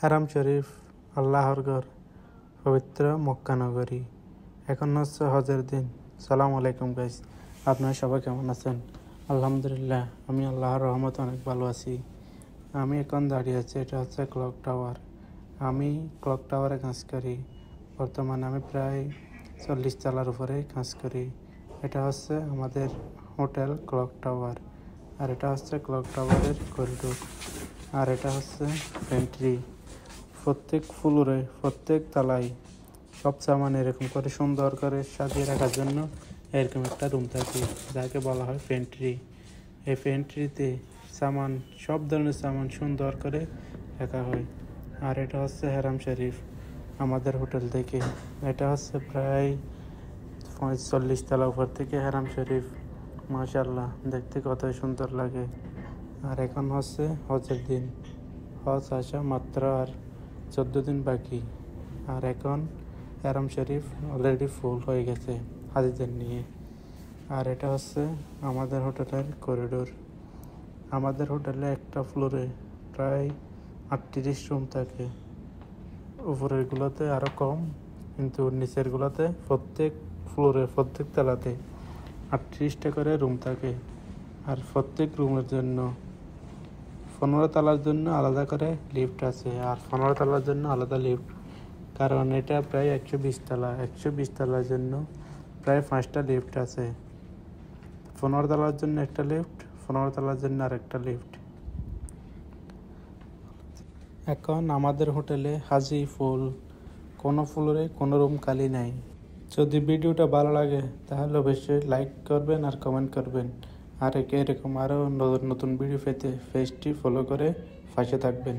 হারাম শরীফ, আল্লাহর ঘর, পবিত্র মক্কা নগরী। এখন হচ্ছে হজের দিন। সালাম আলাইকুম গাইস, আপনারা সবাই কেমন আছেন? আলহামদুলিল্লাহ, আমি আল্লাহর রহমতে অনেক ভালো আছি। আমি এখন দাঁড়িয়ে আছি, এটা হচ্ছে ক্লক টাওয়ার। আমি ক্লক টাওয়ারে কাজ করি। বর্তমানে আমি প্রায় 40 তলার উপরে কাজ করি। এটা হচ্ছে আমাদের হোটেল ক্লক টাওয়ার, আর এটা হচ্ছে ক্লক টাওয়ারের করিডোর, আর এটা হচ্ছে এন্ট্রি। প্রত্যেক ফ্লোরে, প্রত্যেক তলায় সব সামান এরকম করে সুন্দর করে সাজিয়ে রাখার জন্য এরকম একটা রুম থাকে, যাকে বলা হয় পেন্ট্রি। এই পেন্ট্রিতে সামান, সব ধরনের সামান সুন্দর করে রাখা হয়। আর এটা হচ্ছে হারাম শরীফ আমাদের হোটেল থেকে। এটা হচ্ছে প্রায় 45 তলা উপর থেকে হারাম শরীফ। মাশাআল্লাহ, দেখতে কতই সুন্দর লাগে। আর এখন হচ্ছে হজের দিন। হজ আসা মাত্র আর 14 দিন বাকি। আর এখন হারাম শরীফ অলরেডি ফুল হয়ে গেছে হাজিদের নিয়ে। আর এটা হচ্ছে আমাদের হোটেলের করিডোর। আমাদের হোটেলে একটা ফ্লোরে প্রায় 38 রুম থাকে। উপরেরগুলোতে আরও কম, কিন্তু নিচেরগুলোতে প্রত্যেক ফ্লোরে, প্রত্যেক তলাতে 38টা করে রুম থাকে। আর প্রত্যেক রুমের জন্য 15 তলার জন্য আলাদা করে লিফট আছে, আর 15 তলার জন্য আলাদা লিফট। কারণ এটা প্রায় 120 তলা, 120 তলার জন্য প্রায় 5টা লিফট আছে। 15 তলার জন্য একটা লিফট, 15 তলার জন্য আরেকটা লিফট। এখন আমাদের হোটেলে হাজি ফুল, কোনো ফ্লোরে কোনো রুম খালি নাই। যদি ভিডিওটা ভালো লাগে তাহলে অবশ্যই লাইক করবেন আর কমেন্ট করবেন। আর এরকম আরও নতুন নতুন ভিডিও পেতে পেজটি ফলো করে পাশে থাকবেন।